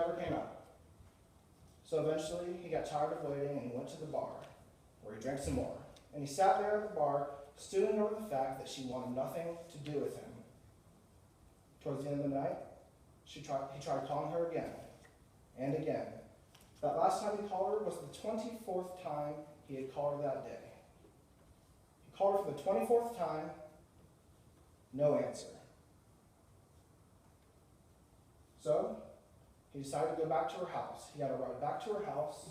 never came out. So eventually, he got tired of waiting and he went to the bar, where he drank some more. And he sat there at the bar, stewing over the fact that she wanted nothing to do with him. Towards the end of the night, he tried calling her again and again. That last time he called her was the 24th time he had called her that day. He called her for the 24th time, no answer. So, he decided to go back to her house. He had to ride back to her house.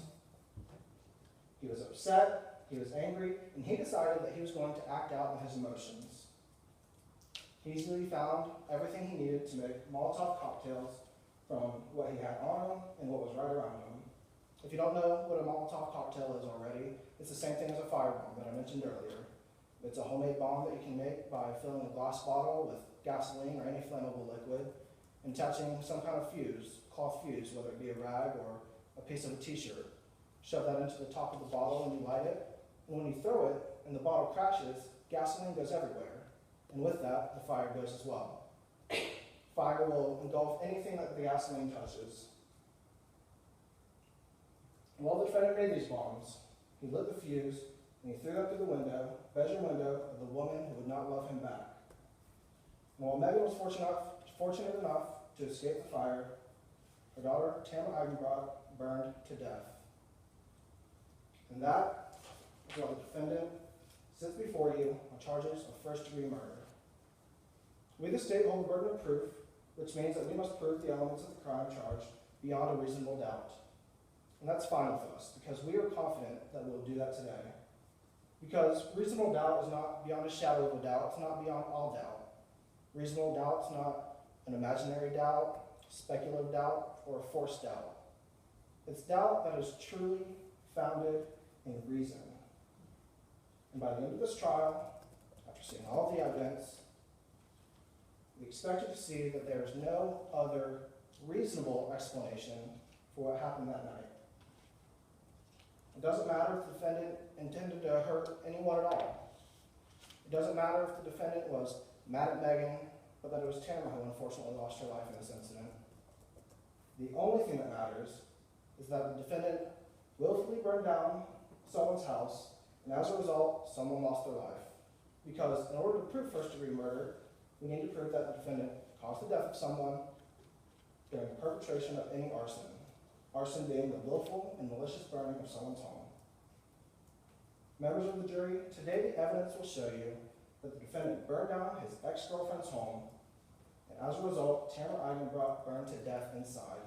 He was upset, he was angry, and he decided that he was going to act out on his emotions. He easily found everything he needed to make Molotov cocktails from what he had on him and what was right around him. If you don't know what a Molotov cocktail is already, it's the same thing as a firebomb that I mentioned earlier. It's a homemade bomb that you can make by filling a glass bottle with gasoline or any flammable liquid and attaching some kind of fuse, cloth fuse, whether it be a rag or a piece of a t-shirt. Shove that into the top of the bottle and you light it. And when you throw it and the bottle crashes, gasoline goes everywhere. And with that, the fire goes as well. Fire will engulf anything that the gasoline touches. And while the defendant made these bombs, he lit the fuse and he threw them through the window, bedroom window of the woman who would not love him back. And while Megan was fortunate enough to escape the fire, her daughter, Tamara Eigenbrock, burned to death. And that is why the defendant sits before you on charges of first-degree murder. We, the state, hold the burden of proof, which means that we must prove the elements of the crime charged beyond a reasonable doubt. And that's fine with us, because we are confident that we'll do that today. Because reasonable doubt is not beyond a shadow of a doubt, it's not beyond all doubt. Reasonable doubt is not an imaginary doubt, speculative doubt, or a forced doubt. It's doubt that is truly founded in reason. And by the end of this trial, after seeing all of the evidence, we expect you to see that there is no other reasonable explanation for what happened that night. It doesn't matter if the defendant intended to hurt anyone at all. It doesn't matter if the defendant was mad at Megan, but that it was Tamara who unfortunately lost her life in this incident. The only thing that matters is that the defendant willfully burned down someone's house, and as a result, someone lost their life. Because in order to prove first-degree murder, we need to prove that the defendant caused the death of someone during the perpetration of any arson. Arson being the willful and malicious burning of someone's home. Members of the jury, today the evidence will show you that the defendant burned down his ex-girlfriend's home, and as a result, Tamara Eigenbrock burned to death inside.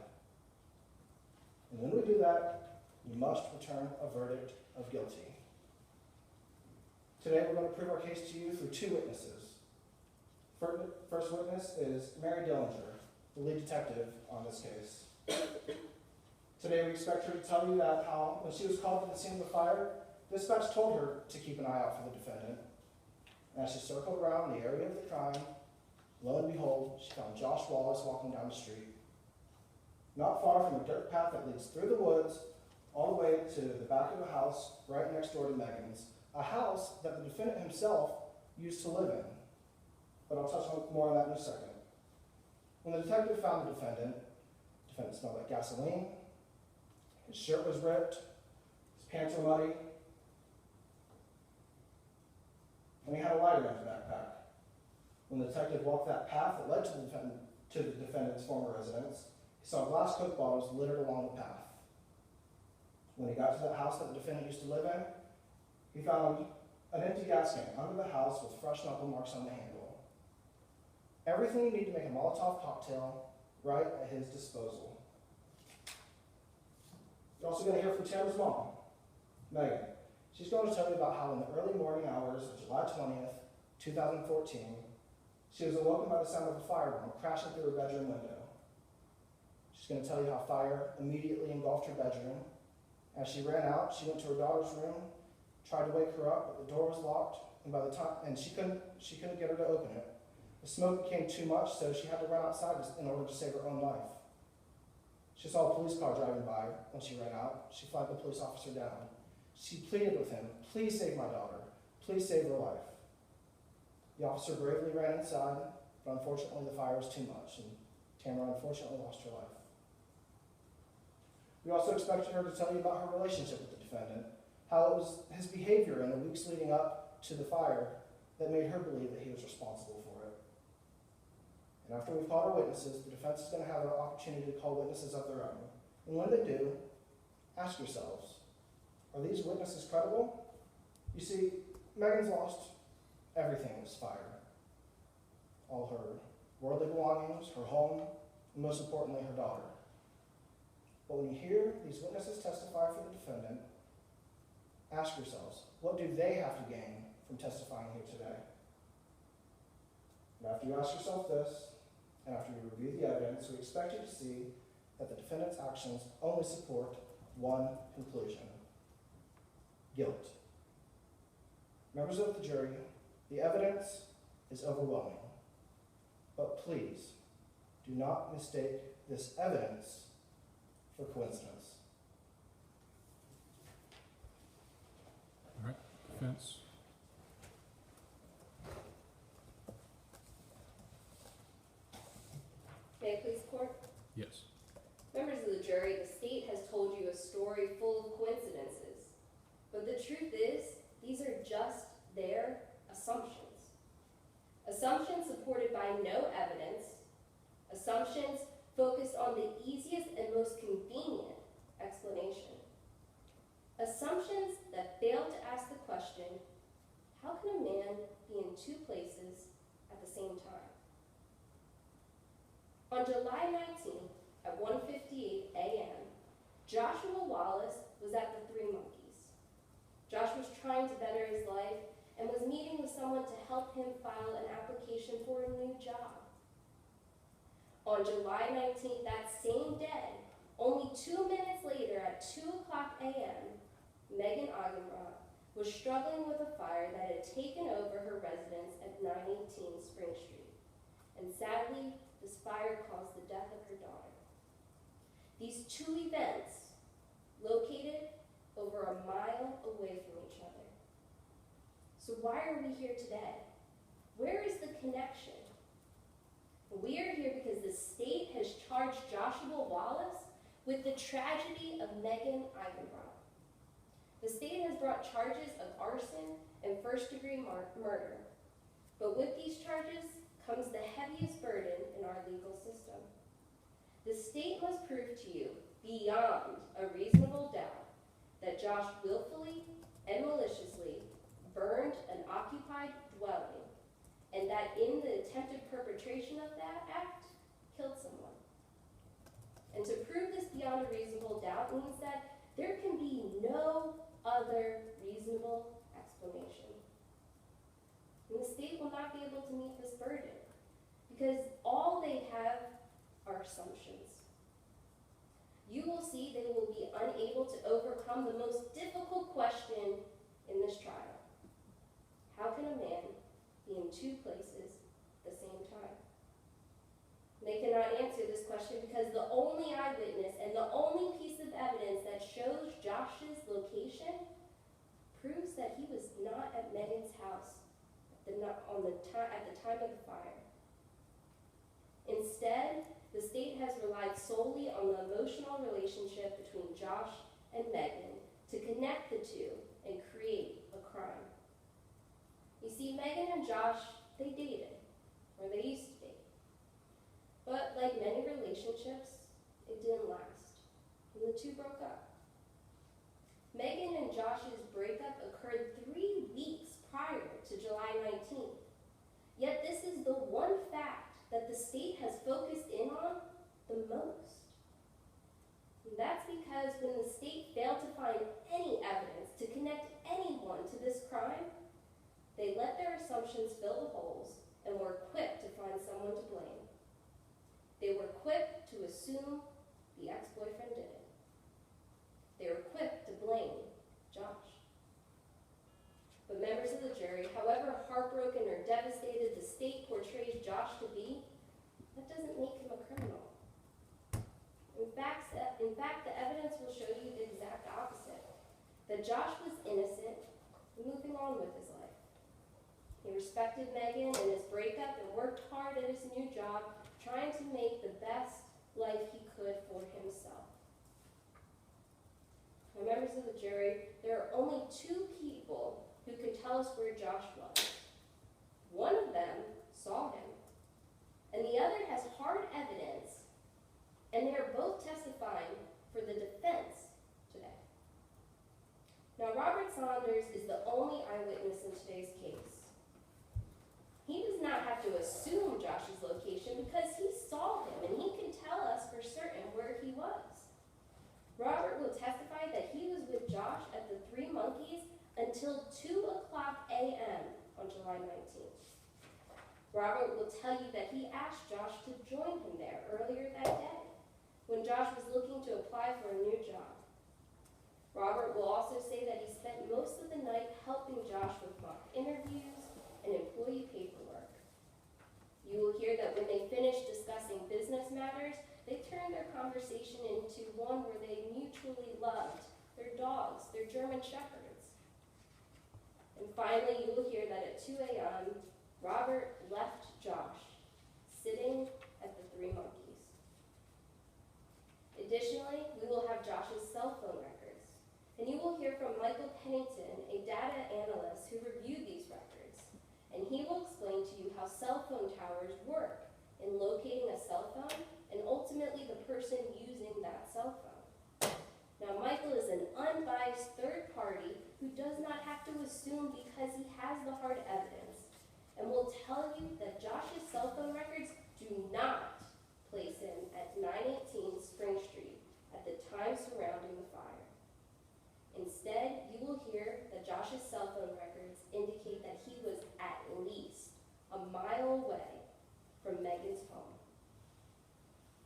And when we do that, we must return a verdict of guilty. Today we're going to prove our case to you through two witnesses. First witness is Mary Dillinger, the lead detective on this case. Today we expect her to tell you that how, when she was called to the scene of the fire, dispatch told her to keep an eye out for the defendant. And as she circled around the area of the crime, lo and behold, she found Josh Wallace walking down the street. Not far from a dirt path that leads through the woods, all the way to the back of a house right next door to Megan's, a house that the defendant himself used to live in. But I'll touch on more on that in a second. When the detective found the defendant smelled like gasoline, his shirt was ripped, his pants were muddy, and he had a lighter in his backpack. When the detective walked that path that led to the defendant's former residence, he saw glass Coke bottles littered along the path. When he got to the house that the defendant used to live in, he found an empty gas can under the house with fresh knuckle marks on the handle. Everything you need to make a Molotov cocktail right at his disposal. You're also going to hear from Tamara's mom, Megan. She's going to tell you about how in the early morning hours of July 20th, 2014, she was awoken by the sound of a firebomb crashing through her bedroom window. She's going to tell you how fire immediately engulfed her bedroom. As she ran out, she went to her daughter's room, tried to wake her up, but the door was locked, and she couldn't get her to open it. The smoke became too much, so she had to run outside in order to save her own life. She saw a police car driving by. When she ran out, she flagged the police officer down. She pleaded with him, "Please save my daughter. Please save her life." The officer bravely ran inside, but unfortunately the fire was too much, and Tamara unfortunately lost her life. We also expected her to tell you about her relationship with the defendant, how it was his behavior in the weeks leading up to the fire that made her believe that he was responsible for it. And after we've called our witnesses, the defense is going to have an opportunity to call witnesses of their own. And when they do, ask yourselves, are these witnesses credible? You see, Megan's lost everything in this fire. All her worldly belongings, her home, and most importantly, her daughter. But when you hear these witnesses testify for the defendant, ask yourselves, what do they have to gain from testifying here today? And after you ask yourself this, and after you review the evidence, we expect you to see that the defendant's actions only support one conclusion: guilt. Members of the jury, the evidence is overwhelming. But please, do not mistake this evidence for coincidence. All right, defense. May I please court? Yes. Members of the jury, the state has told you a story full of coincidences. But the truth is, these are just their assumptions. Assumptions supported by no evidence. Assumptions focused on the easiest and most convenient explanation. Assumptions that fail to ask the question, how can a man be in two places at the same time? On July 19th at 1:58 a.m., Joshua Wallace was at the Three Monkeys. Josh was trying to better his life and was meeting with someone to help him file an application for a new job. On July 19th, that same day, only 2 minutes later at 2 o'clock a.m., Megan Eigenbrock was struggling with a fire that had taken over her residence at 918 Spring Street. And sadly, this fire caused the death of her daughter. These two events, located over a mile away from each other. So why are we here today? Where is the connection? We are here because the state has charged Joshua Wallace with the tragedy of Megan Eigenbrock. The state has brought charges of arson and first-degree murder. But with these charges comes the heaviest burden in our legal system. The state must prove to you, beyond a reasonable doubt, that Josh willfully and maliciously burned an occupied dwelling, and that in the attempted perpetration of that act, killed someone. And to prove this beyond a reasonable doubt means that there can be no other reasonable explanation. And the state will not be able to meet this burden, because all they have are assumptions. You will see they will be unable to overcome the most difficult question in this trial. How can a man be in two places at the same time? They cannot answer this question because the only eyewitness and the only piece of evidence that shows Josh's location proves that he was not at Megan's house at the time of the fire. Instead, the state has relied solely on the emotional relationship between Josh and Megan to connect the two and create a crime. You see, Megan and Josh, they dated, or they used to date. But like many relationships, it didn't last, and the two broke up. Megan and Josh's breakup occurred 3 weeks prior to July 19th. Yet this is the one fact that the state has focused in on the most. And that's because when the state failed to find any evidence to connect anyone to this crime, they let their assumptions fill the holes and were quick to find someone to blame. They were quick to assume the ex-boyfriend did it. They were quick to blame Josh. But members of the jury, however heartbroken or devastated the state portrays Josh to be, that doesn't make him a criminal. In fact, the evidence will show you the exact opposite, that Josh was innocent, moving on with his life. He respected Megan and his breakup and worked hard at his new job, trying to make the best life he could for himself. are only two people who can tell us where Josh was. One of them saw him, and the other has hard evidence, and they are both testifying for the defense today. Now, Robert Saunders is the only eyewitness in today's case. He does not have to assume Josh's location because he saw him and he can tell us for certain where he was. Robert will testify that he was with Josh at the Three Monkeys until 2:00 a.m. on July 19th. Robert will tell you that he asked Josh to join him there earlier that day when Josh was looking to apply for a new job. Robert will also say that he spent most of the night helping Josh with mock interviews and employee paperwork. You will hear that when they finished discussing business matters, they turned their conversation into one where they mutually loved their dogs, their German Shepherds. And finally, you will hear that at 2 a.m., Robert left Josh sitting at the Three Monkeys. Additionally, we will have Josh's cell phone records, and you will hear from Michael Pennington, a data analyst who reviewed these records, and he will explain to you how cell phone towers work in locating a cell phone and ultimately the person using that cell phone. Now, Michael is an unbiased third party who does not have to assume because he has the hard evidence, and will tell you that Josh's cell phone records do not place him at 918 Spring Street at the time surrounding the fire. Instead, you will hear that Josh's cell phone records indicate that he was at least a mile away from Megan's home.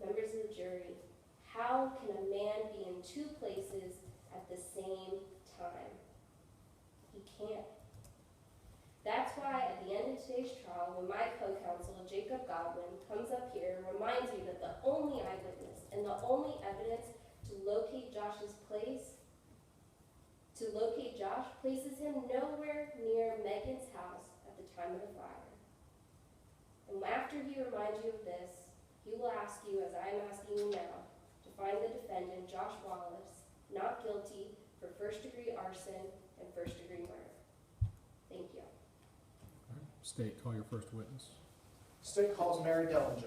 Members of the jury, how can a man be in two places at the same time? He can't. That's why at the end of today's trial, when my co-counsel, Jacob Godwin, comes up here and reminds you that the only eyewitness and the only evidence to locate Josh places him nowhere near Megan's house at the time of the fire. And after he reminds you of this, he will ask you, as I am asking you now, to find the defendant, Josh Wallace, not guilty for first-degree arson and first-degree murder. Thank you. All right. State, call your first witness. State calls Mary Dellinger.